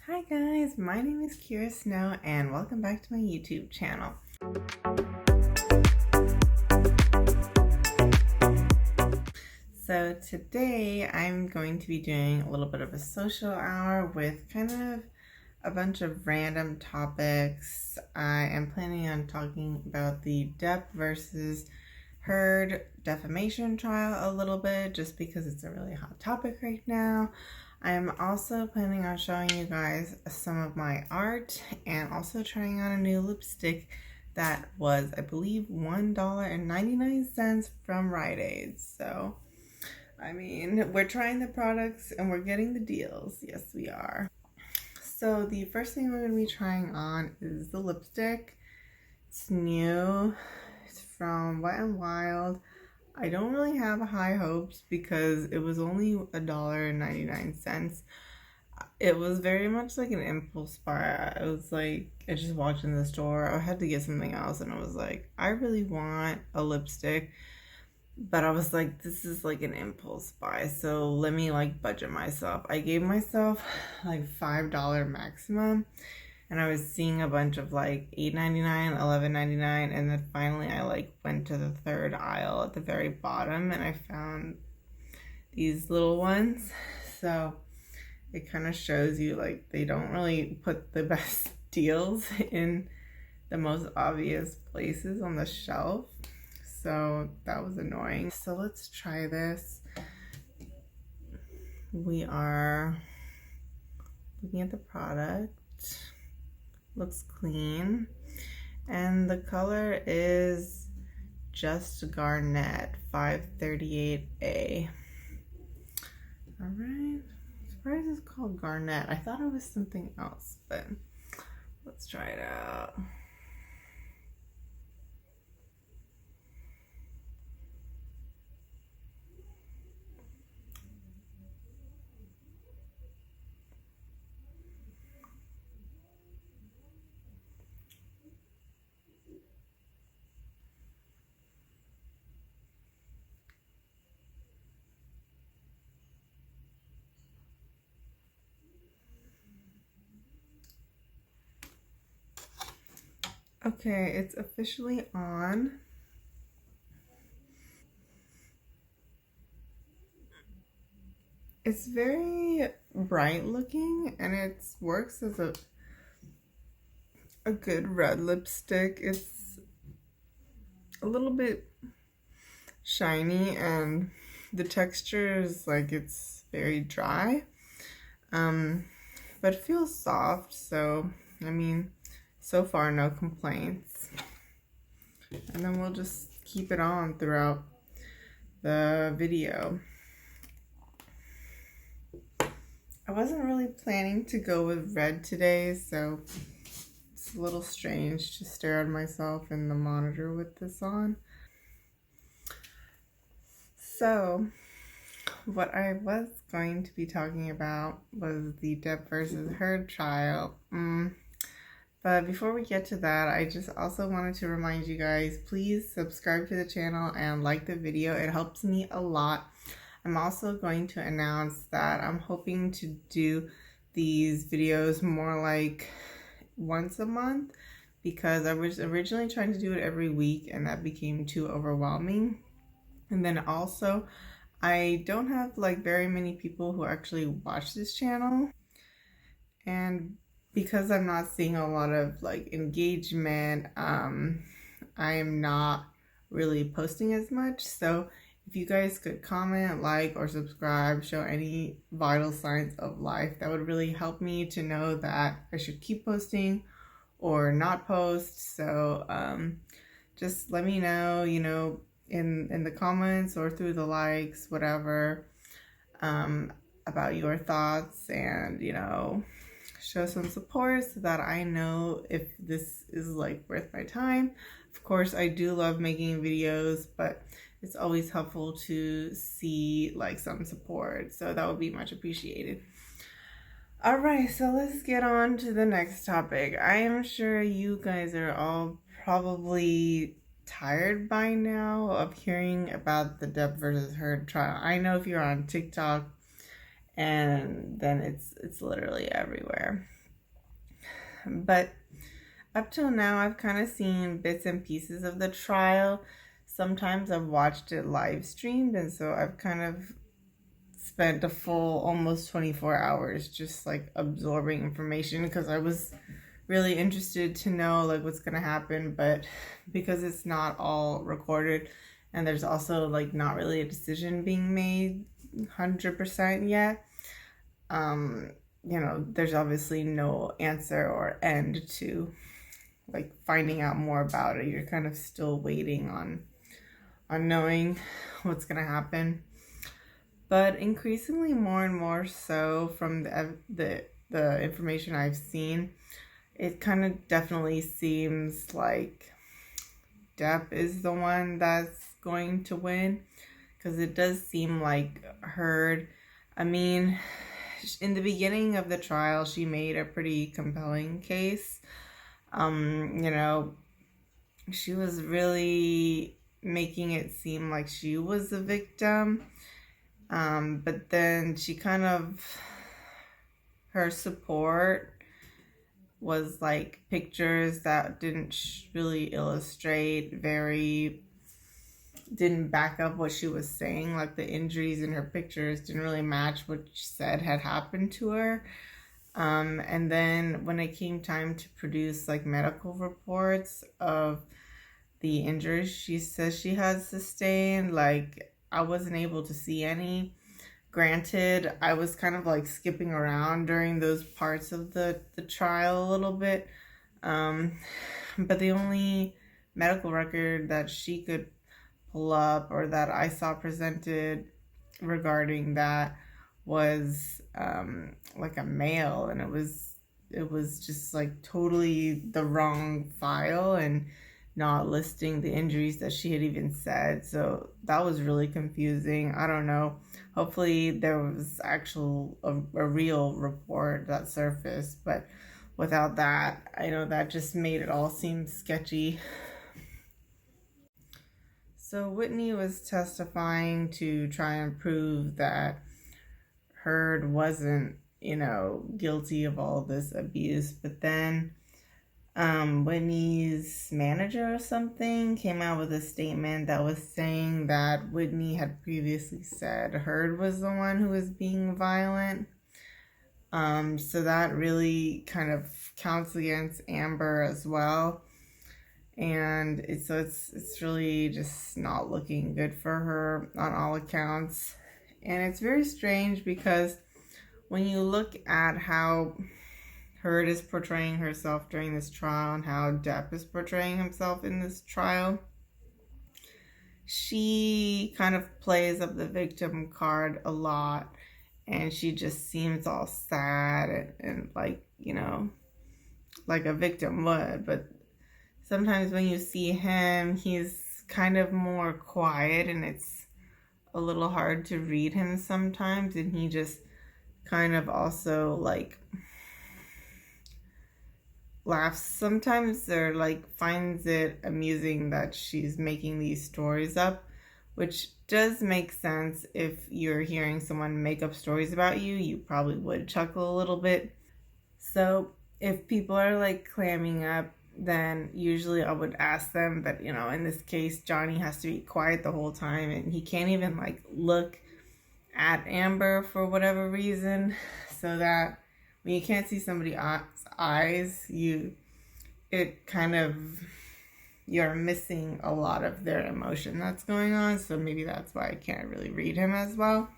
Hi guys, my name is Kira Snow and welcome back to my YouTube channel. So today I'm going to be doing a little bit of a social hour with kind of a bunch of random topics. I am planning on talking about the Depp versus Heard defamation trial a little bit just because it's a really hot topic right now. I'm also planning on showing you guys some of my art and also trying out a new lipstick that was, I believe, $1.99 from Rite Aid. So, I mean, we're trying the products and we're getting the deals. Yes, we are. So the first thing we're going to be trying on is the lipstick. It's new. It's from Wet n Wild. I don't really have high hopes because it was only $1.99. It was very much like an impulse buy. I was like, I just walked in the store. I had to get something else and I was like, I really want a lipstick. But I was like, this is like an impulse buy. So let me like budget myself. I gave myself like $5 maximum. And I was seeing a bunch of like $8.99, $11.99, and then finally I like went to the third aisle at the very bottom and I found these little ones. So it kind of shows you like they don't really put the best deals in the most obvious places on the shelf. So that was annoying. So let's try this. We are looking at the product. Looks clean, and the color is Just Garnet 538A. All right, surprised it's called Garnet. I thought it was something else, but let's try it out. Okay, it's officially on. It's very bright looking and it works as a good red lipstick. It's a little bit shiny and the texture is like it's very dry. But it feels soft, so I mean, so far no complaints. And then we'll just keep it on throughout the video. I wasn't really planning to go with red today, so it's a little strange to stare at myself in the monitor with this on. So what I was going to be talking about was the Depp versus Heard trial. But before we get to that, I just also wanted to remind you guys, please subscribe to the channel and like the video. It helps me a lot. I'm also going to announce that I'm hoping to do these videos more like once a month because I was originally trying to do it every week and that became too overwhelming. And then also, I don't have like very many people who actually watch this channel. And because I'm not seeing a lot of like engagement, I am not really posting as much. So if you guys could comment, like, or subscribe, show any vital signs of life, that would really help me to know that I should keep posting or not post. So just let me know, you know, in the comments or through the likes, whatever, about your thoughts, and you know, show some support so that I know if this is like worth my time. Of course, I do love making videos, but it's always helpful to see like some support, so that would be much appreciated. All right, so let's get on to the next topic. I am sure you guys are all probably tired by now of hearing about the Depp versus Heard trial. I know if you're on TikTok, and then it's literally everywhere. But up till now, I've kind of seen bits and pieces of the trial. Sometimes I've watched it live streamed, and so I've kind of spent a full almost 24 hours just like absorbing information because I was really interested to know like what's gonna happen. But because it's not all recorded, and there's also like not really a decision being made 100% yet, there's obviously no answer or end to like finding out more about it. You're kind of still waiting on knowing what's gonna happen. But increasingly more and more so from the information I've seen, it kind of definitely seems like Depp is the one that's going to win, because it does seem like Heard, I mean, in the beginning of the trial, she made a pretty compelling case. She was really making it seem like she was a victim. But then she kind of, her support was like pictures that didn't really illustrate didn't back up what she was saying. Like the injuries in her pictures didn't really match what she said had happened to her. And then when it came time to produce like medical reports of the injuries she says she had sustained, like I wasn't able to see any. Granted, I was kind of like skipping around during those parts of the trial a little bit. But the only medical record that she could pull up or that I saw presented regarding that was like a mail, and it was just like totally the wrong file and not listing the injuries that she had even said. So that was really confusing. I don't know. Hopefully there was a real report that surfaced, but without that, I know that just made it all seem sketchy. So Whitney was testifying to try and prove that Heard wasn't, guilty of all this abuse, but then Whitney's manager or something came out with a statement that was saying that Whitney had previously said Heard was the one who was being violent. So that really kind of counts against Amber as well. And it's really just not looking good for her on all accounts. And it's very strange because when you look at how Heard is portraying herself during this trial and how Depp is portraying himself in this trial, she kind of plays up the victim card a lot, and she just seems all sad and like, like a victim would. But sometimes when you see him, he's kind of more quiet, and it's a little hard to read him sometimes, and he just kind of also like laughs sometimes, or like finds it amusing that she's making these stories up, which does make sense. If you're hearing someone make up stories about you, you probably would chuckle a little bit. So if people are like clamming up, then usually I would ask them, but in this case, Johnny has to be quiet the whole time, and he can't even like look at Amber for whatever reason, so that when you can't see somebody's eyes, you're missing a lot of their emotion that's going on. So maybe that's why I can't really read him as well.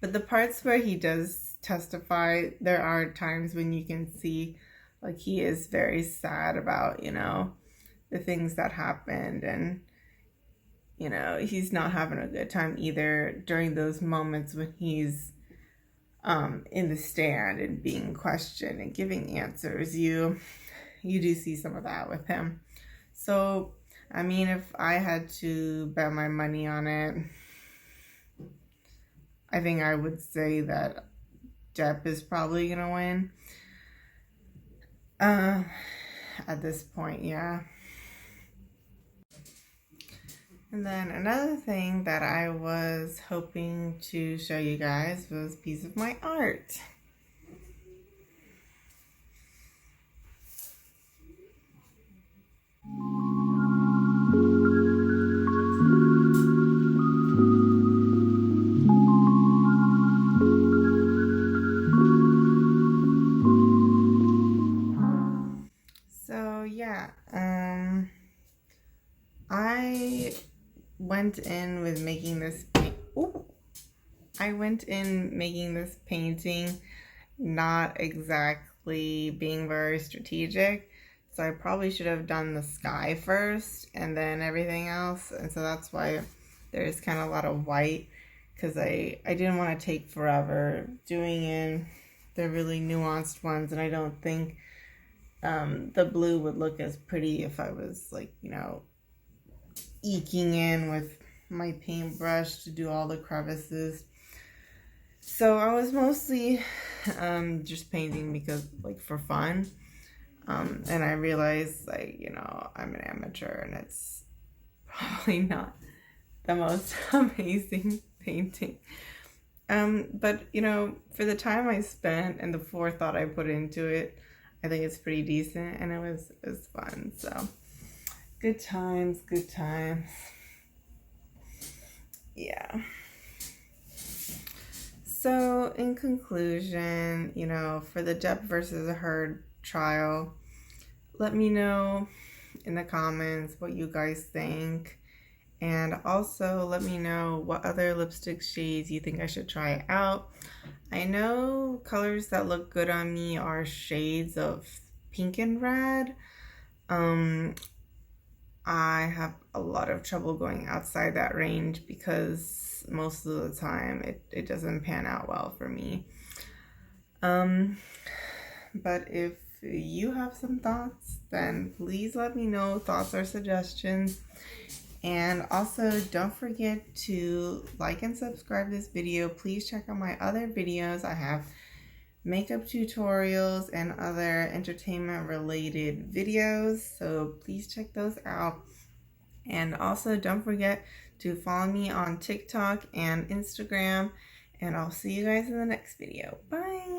But the parts where he does testify, there are times when you can see like he is very sad about, the things that happened, and he's not having a good time either during those moments when he's in the stand and being questioned and giving answers. You do see some of that with him. So, I mean, if I had to bet my money on it, I think I would say that Depp is probably going to win. At this point, yeah. And then another thing that I was hoping to show you guys was a piece of my art. So yeah, I went in with making this. I went in making this painting, not exactly being very strategic. So I probably should have done the sky first and then everything else. And so that's why there's kind of a lot of white, because I didn't want to take forever doing in the really nuanced ones. And I don't think the blue would look as pretty if I was like, eking in with my paintbrush to do all the crevices. So I was mostly just painting because, like, for fun. And I realized, like, I'm an amateur and it's probably not the most amazing painting. But, for the time I spent and the forethought I put into it, I think it's pretty decent, and it was fun. So good times, good times. Yeah. So in conclusion, for the Depp versus Heard trial, let me know in the comments what you guys think. And also let me know what other lipstick shades you think I should try out. I know colors that look good on me are shades of pink and red. I have a lot of trouble going outside that range because most of the time it doesn't pan out well for me. But if you have some thoughts, then please let me know, thoughts or suggestions. And also, don't forget to like and subscribe this video. Please check out my other videos. I have makeup tutorials and other entertainment related videos, so please check those out. And also, don't forget to follow me on TikTok and Instagram. And I'll see you guys in the next video. Bye!